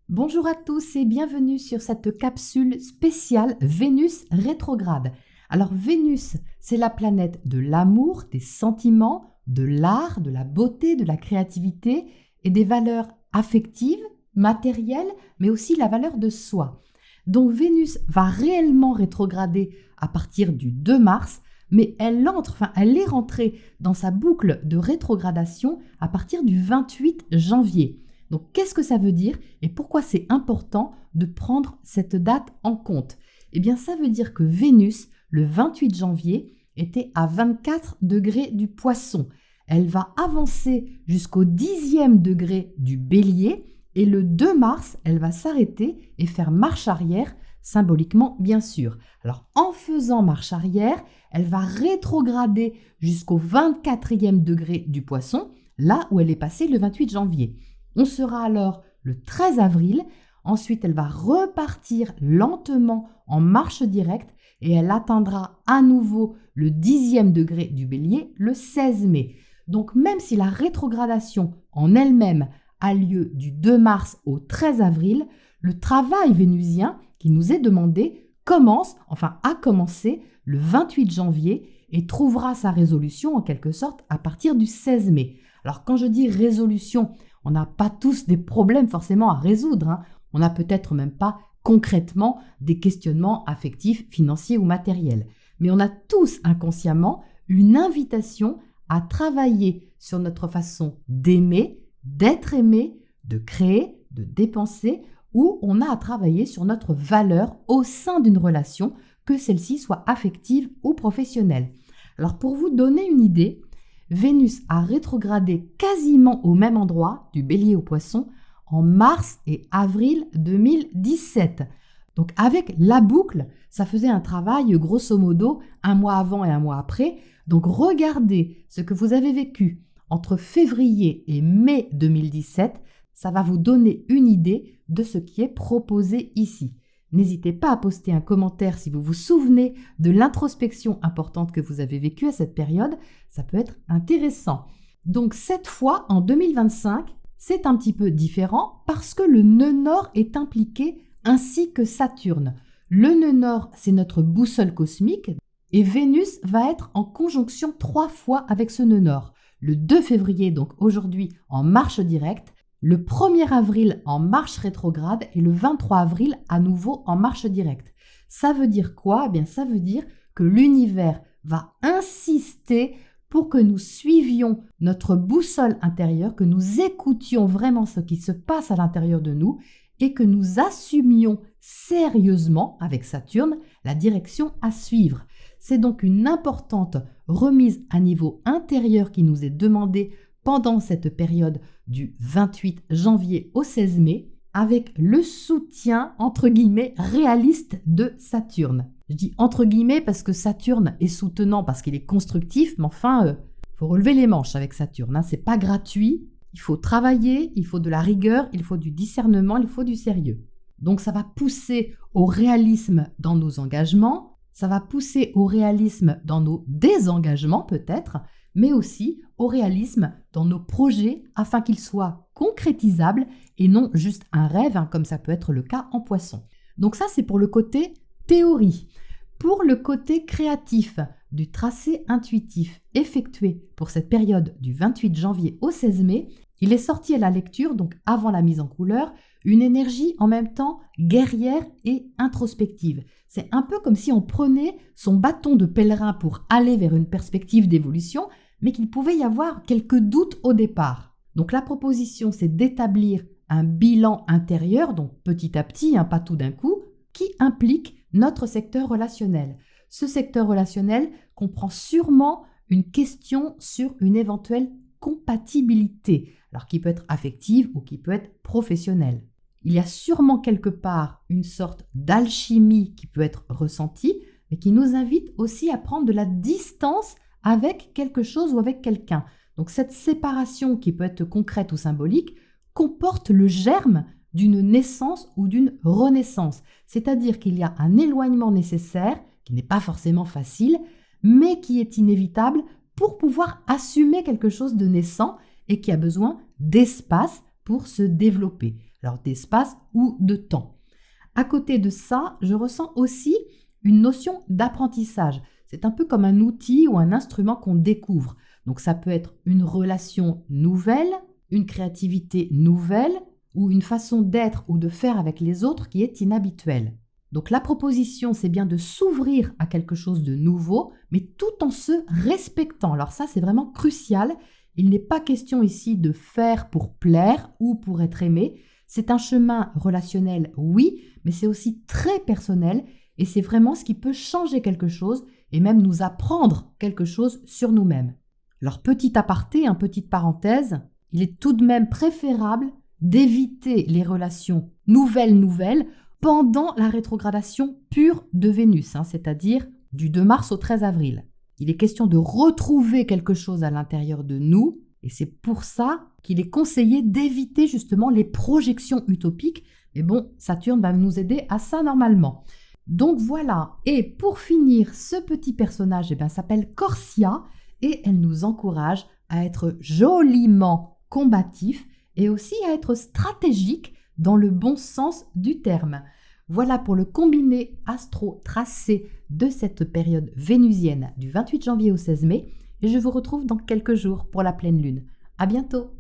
Bonjour à tous et bienvenue sur cette capsule spéciale Vénus rétrograde. Alors Vénus, c'est la planète de l'amour, des sentiments, de l'art, de la beauté, de la créativité et des valeurs affectives, matérielles, mais aussi la valeur de soi. Donc Vénus va réellement rétrograder à partir du 2 mars, mais elle est rentrée dans sa boucle de rétrogradation à partir du 28 janvier. Donc, qu'est-ce que ça veut dire et pourquoi c'est important de prendre cette date en compte? Eh bien, ça veut dire que Vénus, le 28 janvier, était à 24 degrés du Poisson. Elle va avancer jusqu'au 10e degré du Bélier et le 2 mars, elle va s'arrêter et faire marche arrière, symboliquement bien sûr. Alors, en faisant marche arrière, elle va rétrograder jusqu'au 24e degré du Poisson, là où elle est passée le 28 janvier. On sera alors le 13 avril, ensuite elle va repartir lentement en marche directe et elle atteindra à nouveau le 10e degré du Bélier le 16 mai. Donc même si la rétrogradation en elle-même a lieu du 2 mars au 13 avril, le travail vénusien qui nous est demandé a commencé le 28 janvier et trouvera sa résolution en quelque sorte à partir du 16 mai. Alors quand je dis résolution, on n'a pas tous des problèmes forcément à résoudre. On n'a peut-être même pas concrètement des questionnements affectifs, financiers ou matériels. Mais on a tous inconsciemment une invitation à travailler sur notre façon d'aimer, d'être aimé, de créer, de dépenser, ou on a à travailler sur notre valeur au sein d'une relation, que celle-ci soit affective ou professionnelle. Alors pour vous donner une idée, Vénus a rétrogradé quasiment au même endroit, du Bélier au Poisson, en mars et avril 2017. Donc avec la boucle, ça faisait un travail grosso modo un mois avant et un mois après. Donc regardez ce que vous avez vécu entre février et mai 2017, ça va vous donner une idée de ce qui est proposé ici. N'hésitez pas à poster un commentaire si vous vous souvenez de l'introspection importante que vous avez vécue à cette période. Ça peut être intéressant. Donc cette fois, en 2025, c'est un petit peu différent parce que le nœud nord est impliqué ainsi que Saturne. Le nœud nord, c'est notre boussole cosmique et Vénus va être en conjonction 3 fois avec ce nœud nord. Le 2 février, donc aujourd'hui, en marche directe, le 1er avril en marche rétrograde et le 23 avril à nouveau en marche directe. Ça veut dire quoi? Eh bien, ça veut dire que l'univers va insister pour que nous suivions notre boussole intérieure, que nous écoutions vraiment ce qui se passe à l'intérieur de nous et que nous assumions sérieusement, avec Saturne, la direction à suivre. C'est donc une importante remise à niveau intérieur qui nous est demandée pendant cette période du 28 janvier au 16 mai, avec le soutien, entre guillemets, réaliste de Saturne. Je dis entre guillemets parce que Saturne est soutenant, parce qu'il est constructif, mais enfin, faut relever les manches avec Saturne. C'est pas gratuit, il faut travailler, il faut de la rigueur, il faut du discernement, il faut du sérieux. Donc ça va pousser au réalisme dans nos engagements, ça va pousser au réalisme dans nos désengagements peut-être, mais aussi au réalisme dans nos projets afin qu'ils soient concrétisables et non juste un rêve, comme ça peut être le cas en Poisson. Donc ça, c'est pour le côté théorie. Pour le côté créatif du tracé intuitif effectué pour cette période du 28 janvier au 16 mai, il est sorti à la lecture, donc avant la mise en couleur, une énergie en même temps guerrière et introspective. C'est un peu comme si on prenait son bâton de pèlerin pour aller vers une perspective d'évolution, mais qu'il pouvait y avoir quelques doutes au départ. Donc la proposition, c'est d'établir un bilan intérieur, donc petit à petit, pas tout d'un coup, qui implique notre secteur relationnel. Ce secteur relationnel comprend sûrement une question sur une éventuelle compatibilité, alors qui peut être affective ou qui peut être professionnelle. Il y a sûrement quelque part une sorte d'alchimie qui peut être ressentie, mais qui nous invite aussi à prendre de la distance avec quelque chose ou avec quelqu'un. Donc cette séparation qui peut être concrète ou symbolique comporte le germe d'une naissance ou d'une renaissance. C'est-à-dire qu'il y a un éloignement nécessaire, qui n'est pas forcément facile, mais qui est inévitable pour pouvoir assumer quelque chose de naissant et qui a besoin d'espace pour se développer. alors d'espace ou de temps. À côté de ça, je ressens aussi une notion d'apprentissage. C'est un peu comme un outil ou un instrument qu'on découvre. Donc ça peut être une relation nouvelle, une créativité nouvelle ou une façon d'être ou de faire avec les autres qui est inhabituelle. Donc la proposition, c'est bien de s'ouvrir à quelque chose de nouveau, mais tout en se respectant. Alors ça, c'est vraiment crucial. Il n'est pas question ici de faire pour plaire ou pour être aimé. C'est un chemin relationnel, oui, mais c'est aussi très personnel et c'est vraiment ce qui peut changer quelque chose et même nous apprendre quelque chose sur nous-mêmes. Alors petit aparté, petite parenthèse, il est tout de même préférable d'éviter les relations nouvelles pendant la rétrogradation pure de Vénus, c'est-à-dire du 2 mars au 13 avril. Il est question de retrouver quelque chose à l'intérieur de nous et c'est pour ça qu'il est conseillé d'éviter justement les projections utopiques. Mais bon, Saturne va nous aider à ça normalement. Donc voilà, et pour finir, ce petit personnage s'appelle Corsia et elle nous encourage à être joliment combatif et aussi à être stratégique dans le bon sens du terme. Voilà pour le combiné astro-tracé de cette période vénusienne du 28 janvier au 16 mai et je vous retrouve dans quelques jours pour la pleine lune. À bientôt!